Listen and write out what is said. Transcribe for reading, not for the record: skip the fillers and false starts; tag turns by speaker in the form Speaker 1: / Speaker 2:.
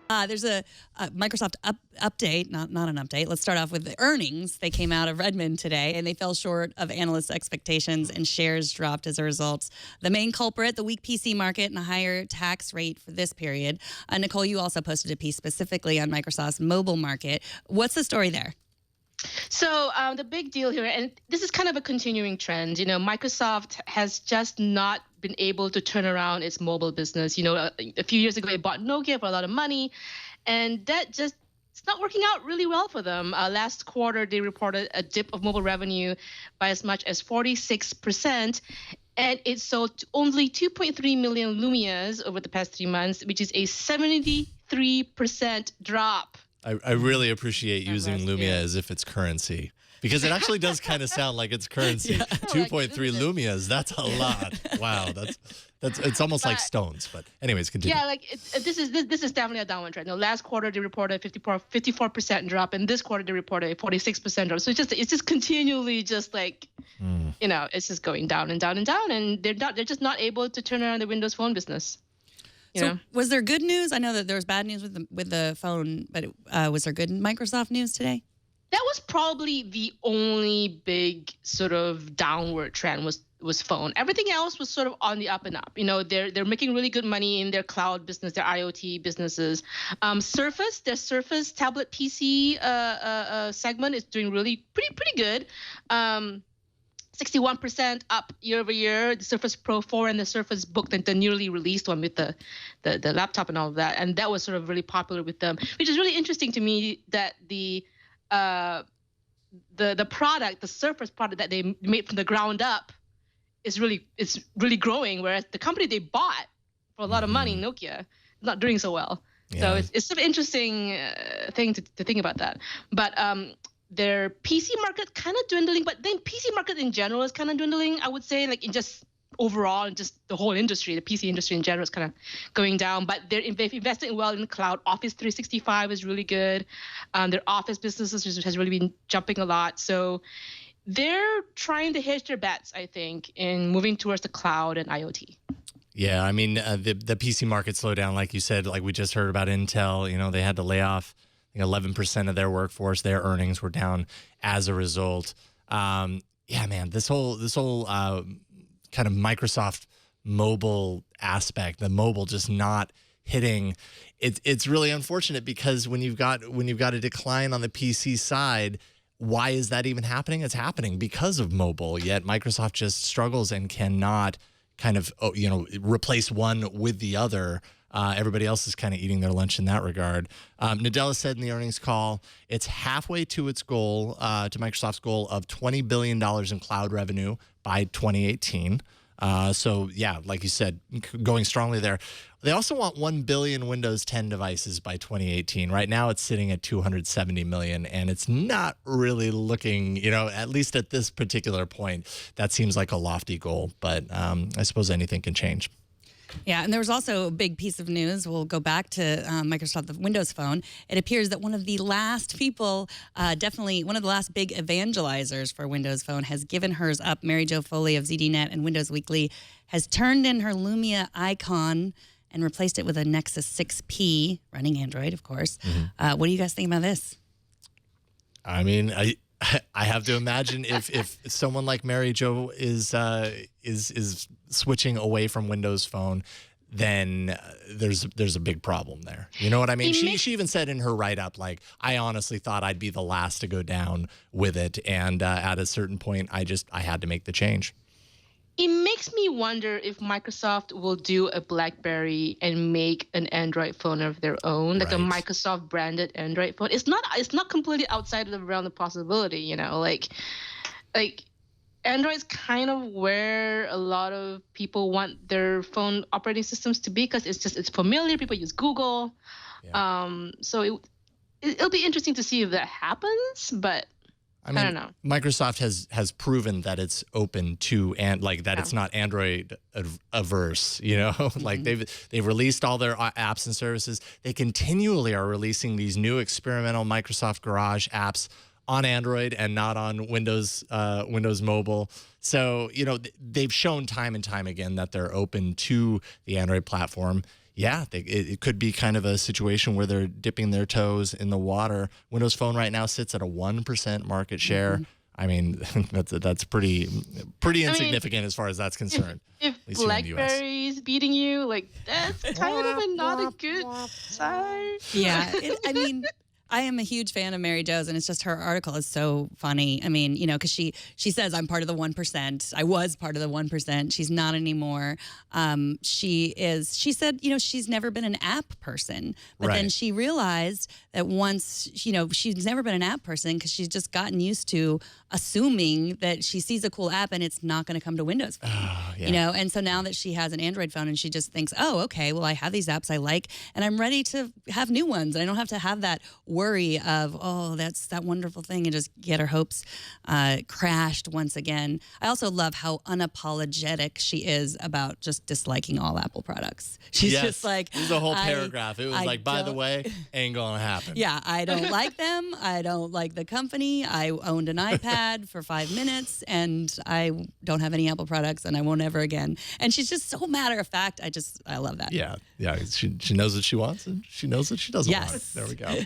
Speaker 1: There's a Microsoft update, not an update. Let's start off with the earnings. They came out of Redmond today, and they fell short of analysts' expectations, and shares dropped as a result. The main culprit, the weak PC market and a higher tax rate for this period. Nicole, you also posted a piece specifically on Microsoft's mobile market. What's the story there?
Speaker 2: So the big deal here, and this is kind of a continuing trend, Microsoft has just not been able to turn around its mobile business. A few years ago, it bought Nokia for a lot of money, and that just it's not working out really well for them. Last quarter, they reported a dip of mobile revenue by as much as 46%, and it sold only 2.3 million Lumias over the past 3 months, which is a 73% drop.
Speaker 3: I really appreciate using Lumia as if it's currency, because it actually does kind of sound like it's currency. 2.3 Lumias, that's a lot. Wow, it's almost like stones. But anyways, continue.
Speaker 2: Yeah, this is definitely a downward trend. Last quarter they reported a 54% drop, and this quarter they reported a 46% drop. So it's just continually just it's just going down and down and down, and they're just not able to turn around the Windows Phone business.
Speaker 1: So was there good news? I know that there was bad news with the phone, but was there good Microsoft news today?
Speaker 2: That was probably the only big sort of downward trend was phone. Everything else was sort of on the up and up. They're making really good money in their cloud business, their IoT businesses. Surface, their Surface tablet PC segment is doing really pretty good. 61% up year over year. The Surface Pro 4 and the Surface Book, the newly released one with the laptop and all of that, and that was sort of really popular with them, which is really interesting to me that the product, the Surface product that they made from the ground up, is really growing, whereas the company they bought for a lot of money, Nokia, is not doing so well. Yeah. So it's sort of interesting thing to think about that, but. Their PC market kind of dwindling, but then PC market in general is kind of dwindling. I would say, in just overall, and just the whole industry, the PC industry in general is kind of going down. But they've invested well in the cloud. Office 365 is really good. Their Office businesses has really been jumping a lot. So they're trying to hedge their bets, I think, in moving towards the cloud and IoT.
Speaker 3: Yeah, I mean, the PC market slowed down, like you said. Like we just heard about Intel. They had to lay off 11% of their workforce. Their earnings were down as a result. Yeah, man, this whole kind of Microsoft mobile aspect, the mobile just not hitting. It's really unfortunate, because when you've got a decline on the PC side, why is that even happening? It's happening because of mobile. Yet Microsoft just struggles and cannot kind of replace one with the other. Everybody else is kind of eating their lunch in that regard. Nadella said in the earnings call, it's halfway to its goal, to Microsoft's goal of $20 billion in cloud revenue by 2018. So, yeah, like you said, going strongly there. They also want 1 billion Windows 10 devices by 2018. Right now, it's sitting at 270 million, and it's not really looking, at least at this particular point, that seems like a lofty goal. But I suppose anything can change.
Speaker 1: Yeah, and there was also a big piece of news. We'll go back to Microsoft, the Windows Phone. It appears that one of the last people, definitely one of the last big evangelizers for Windows Phone, has given hers up. Mary Jo Foley of ZDNet and Windows Weekly has turned in her Lumia icon and replaced it with a Nexus 6P, running Android, of course. Mm-hmm. What do you guys think about this?
Speaker 3: I mean, I have to imagine if someone like Mary Jo is switching away from Windows Phone, then there's a big problem there. You know what I mean? She even said in her write-up, I honestly thought I'd be the last to go down with it, and at a certain point, I had to make the change.
Speaker 2: It makes me wonder if Microsoft will do a BlackBerry and make an Android phone of their own, like a Microsoft branded Android phone. It's not completely outside of the realm of possibility, like Android's kind of where a lot of people want their phone operating systems to be, because it's familiar. People use Google, so it'll be interesting to see if that happens, but. I don't know.
Speaker 3: Microsoft has proven that it's open to, and it's not Android averse. Mm-hmm. They've released all their apps and services. They continually are releasing these new experimental Microsoft Garage apps on Android and not on Windows Mobile. So they've shown time and time again that they're open to the Android platform. yeah, it could be kind of a situation where they're dipping their toes in the water. Windows Phone right now sits at a 1% market share. I mean, that's pretty insignificant as far as that's concerned.
Speaker 2: If BlackBerry is beating you, like that's kind of not a good sign.
Speaker 1: Yeah, I mean, I am a huge fan of Mary Jo's, and it's just her article is so funny. I mean, you know, because she says I'm part of the 1%. I was part of the 1%. She's not anymore. She said, you know, she's never been an app person, but then she realized that once, you know, she's never been an app person because she's just gotten used to assuming that she sees a cool app and it's not going to come to Windows Phone, you know? And so now that she has an Android phone and she just thinks, oh, okay, well, I have these apps I like and I'm ready to have new ones. And I don't have to have that worry of, oh, that's that wonderful thing, and just get her hopes crashed once again. I also love how unapologetic she is about just disliking all Apple products. She's just like,
Speaker 3: there's a whole paragraph. It was like, by the way, ain't gonna happen.
Speaker 1: Yeah, I don't like them. I don't like the company. I owned an iPad for 5 minutes and I don't have any Apple products and I won't ever again. And she's just so matter of fact. I love that.
Speaker 3: Yeah. She knows what she wants and she knows what she doesn't want. There we go.